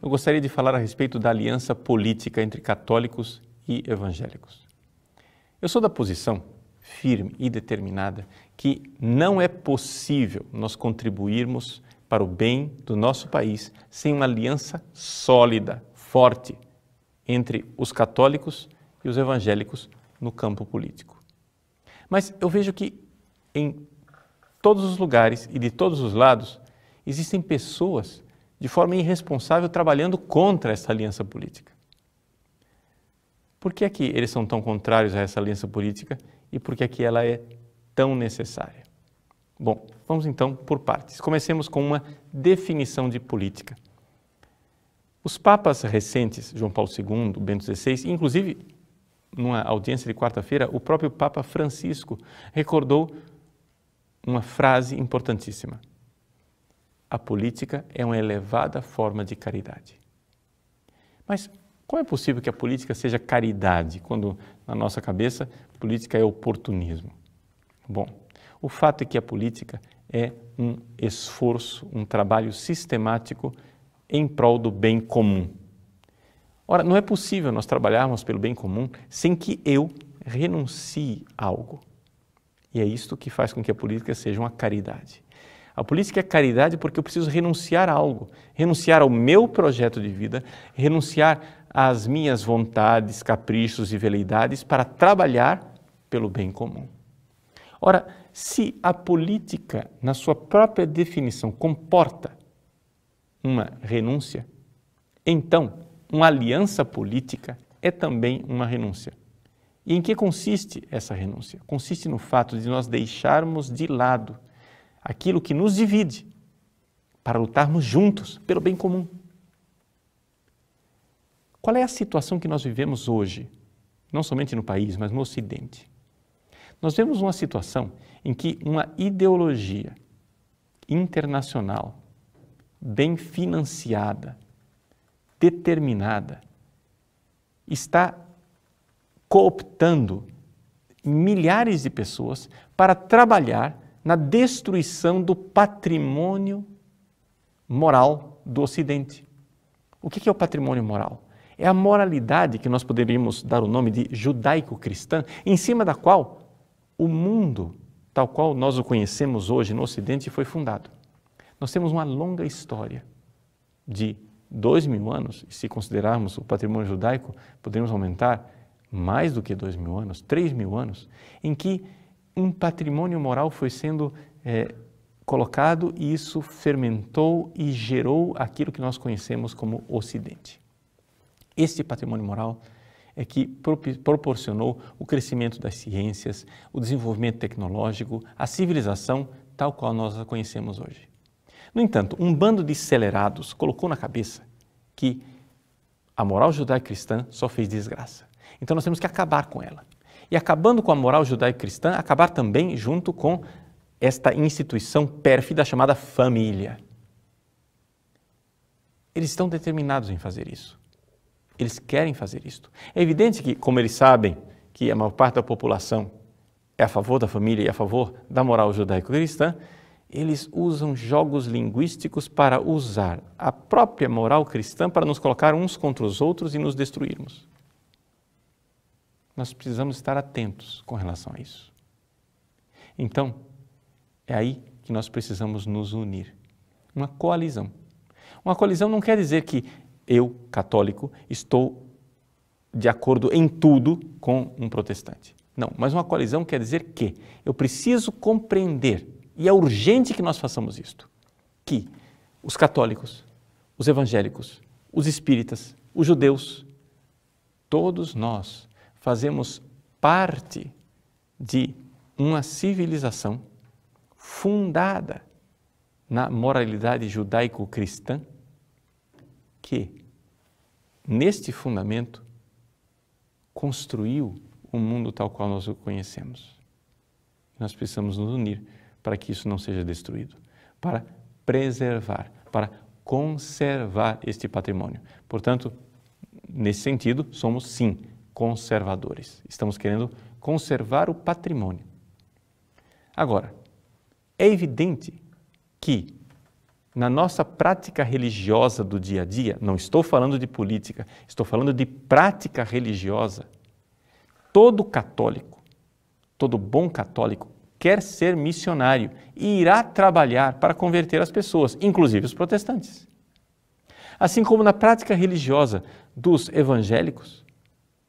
Eu gostaria de falar a respeito da aliança política entre católicos e evangélicos. Eu sou da posição firme e determinada que não é possível nós contribuirmos para o bem do nosso país sem uma aliança sólida, forte, entre os católicos e os evangélicos no campo político. Mas eu vejo que em todos os lugares e de todos os lados existem pessoas de forma irresponsável trabalhando contra essa aliança política. Por que é que eles são tão contrários a essa aliança política e por que é que ela é tão necessária? Bom, vamos então por partes. Comecemos com uma definição de política. Os papas recentes, João Paulo II, Bento XVI, inclusive numa audiência de quarta-feira, o próprio Papa Francisco recordou uma frase importantíssima. A política é uma elevada forma de caridade. Mas como é possível que a política seja caridade, quando na nossa cabeça política é oportunismo? Bom, o fato é que a política é um esforço, um trabalho sistemático em prol do bem comum. Ora, não é possível nós trabalharmos pelo bem comum sem que eu renuncie a algo. E é isto que faz com que a política seja uma caridade. A política é caridade porque eu preciso renunciar a algo, renunciar ao meu projeto de vida, renunciar às minhas vontades, caprichos e veleidades para trabalhar pelo bem comum. Ora, se a política, na sua própria definição, comporta uma renúncia, então uma aliança política é também uma renúncia. E em que consiste essa renúncia? Consiste no fato de nós deixarmos de lado aquilo que nos divide para lutarmos juntos pelo bem comum. Qual é a situação que nós vivemos hoje, não somente no país, mas no Ocidente? Nós vemos uma situação em que uma ideologia internacional, bem financiada, determinada, está cooptando milhares de pessoas para trabalhar na destruição do patrimônio moral do Ocidente. O que é o patrimônio moral? É a moralidade que nós poderíamos dar o nome de judaico-cristã, em cima da qual o mundo, tal qual nós o conhecemos hoje no Ocidente, foi fundado. Nós temos uma longa história de 2000 anos, e se considerarmos o patrimônio judaico, poderíamos aumentar mais do que 2000 anos, 3000 anos, em que um patrimônio moral foi sendo colocado e isso fermentou e gerou aquilo que nós conhecemos como Ocidente. Este patrimônio moral é que proporcionou o crescimento das ciências, o desenvolvimento tecnológico, a civilização tal qual nós a conhecemos hoje. No entanto, um bando de acelerados colocou na cabeça que a moral judaico-cristã só fez desgraça. Então nós temos que acabar com ela. E acabando com a moral judaico-cristã, acabar também junto com esta instituição pérfida chamada família. Eles estão determinados em fazer isso. Eles querem fazer isto. É evidente que, como eles sabem que a maior parte da população é a favor da família e a favor da moral judaico-cristã, eles usam jogos linguísticos para usar a própria moral cristã para nos colocar uns contra os outros e nos destruirmos. Nós precisamos estar atentos com relação a isso. Então, é aí que nós precisamos nos unir. Uma coalizão. Uma coalizão não quer dizer que eu, católico, estou de acordo em tudo com um protestante. Não, mas uma coalizão quer dizer que eu preciso compreender, e é urgente que nós façamos isto, que os católicos, os evangélicos, os espíritas, os judeus, todos nós fazemos parte de uma civilização fundada na moralidade judaico-cristã que, neste fundamento, construiu o mundo tal qual nós o conhecemos. Nós precisamos nos unir para que isso não seja destruído, para preservar, para conservar este patrimônio. Portanto, nesse sentido, somos sim conservadores. Estamos querendo conservar o patrimônio. Agora, é evidente que na nossa prática religiosa do dia a dia, não estou falando de política, estou falando de prática religiosa, todo católico, todo bom católico quer ser missionário e irá trabalhar para converter as pessoas, inclusive os protestantes. Assim como na prática religiosa dos evangélicos,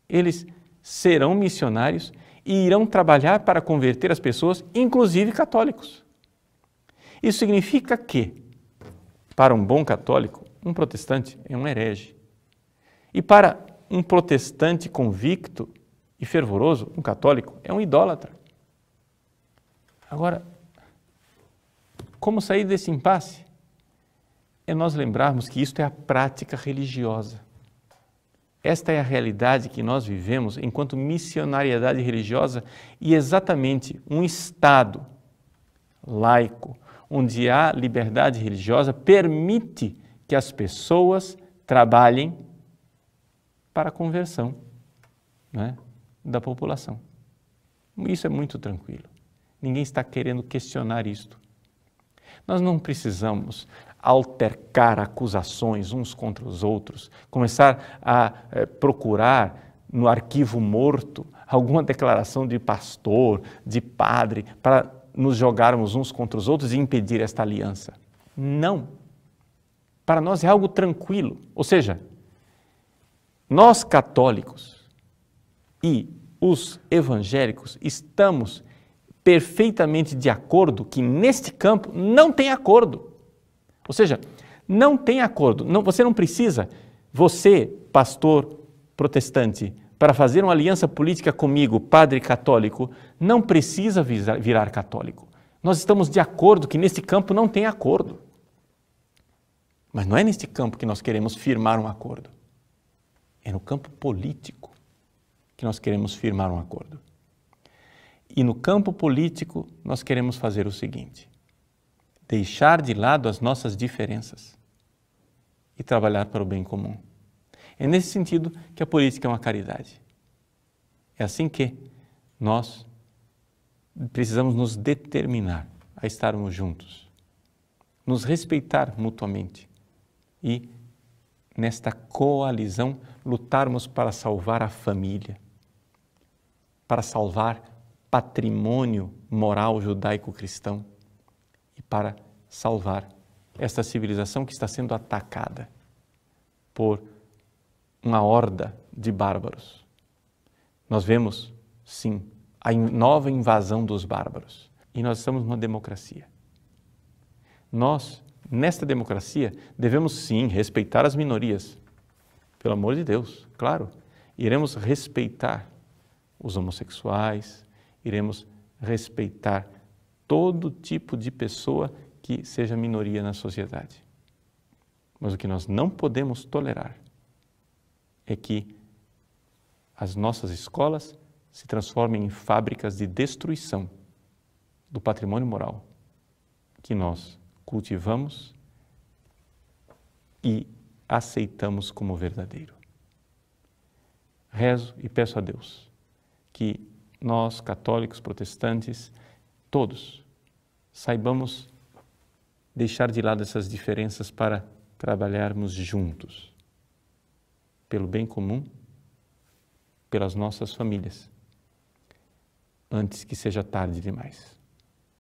eles serão missionários e irão trabalhar para converter as pessoas, inclusive católicos. Isso significa que, para um bom católico, um protestante é um herege. E para um protestante convicto e fervoroso, um católico é um idólatra. Agora, como sair desse impasse? É nós lembrarmos que isto é a prática religiosa. Esta é a realidade que nós vivemos enquanto missionariedade religiosa e exatamente um Estado laico, onde há liberdade religiosa, permite que as pessoas trabalhem para a conversão, né, da população. Isso é muito tranquilo. Ninguém está querendo questionar isto. Nós não precisamos altercar acusações uns contra os outros, começar a procurar no arquivo morto alguma declaração de pastor, de padre, para nos jogarmos uns contra os outros e impedir esta aliança. Não. Para nós é algo tranquilo. Ou seja, nós católicos e os evangélicos estamos perfeitamente de acordo que neste campo não tem acordo. Ou seja, não tem acordo. Não, você não precisa, você, pastor protestante, para fazer uma aliança política comigo, padre católico, não precisa virar católico. Nós estamos de acordo que neste campo não tem acordo. Mas não é neste campo que nós queremos firmar um acordo. É no campo político que nós queremos firmar um acordo. E no campo político nós queremos fazer o seguinte: deixar de lado as nossas diferenças e trabalhar para o bem comum. É nesse sentido que a política é uma caridade. É assim que nós precisamos nos determinar a estarmos juntos, nos respeitar mutuamente e, nesta coalizão, lutarmos para salvar a família, para salvar patrimônio moral judaico-cristão e para salvar esta civilização que está sendo atacada por uma horda de bárbaros. Nós vemos, sim, a nova invasão dos bárbaros. E nós estamos numa democracia. Nós, nesta democracia, devemos, sim, respeitar as minorias. Pelo amor de Deus, claro. Iremos respeitar os homossexuais, iremos respeitar todo tipo de pessoa que seja minoria na sociedade. Mas o que nós não podemos tolerar é que as nossas escolas se transformem em fábricas de destruição do patrimônio moral que nós cultivamos e aceitamos como verdadeiro. Rezo e peço a Deus que nós, católicos, protestantes, todos, saibamos deixar de lado essas diferenças para trabalharmos juntos, pelo bem comum, pelas nossas famílias, antes que seja tarde demais.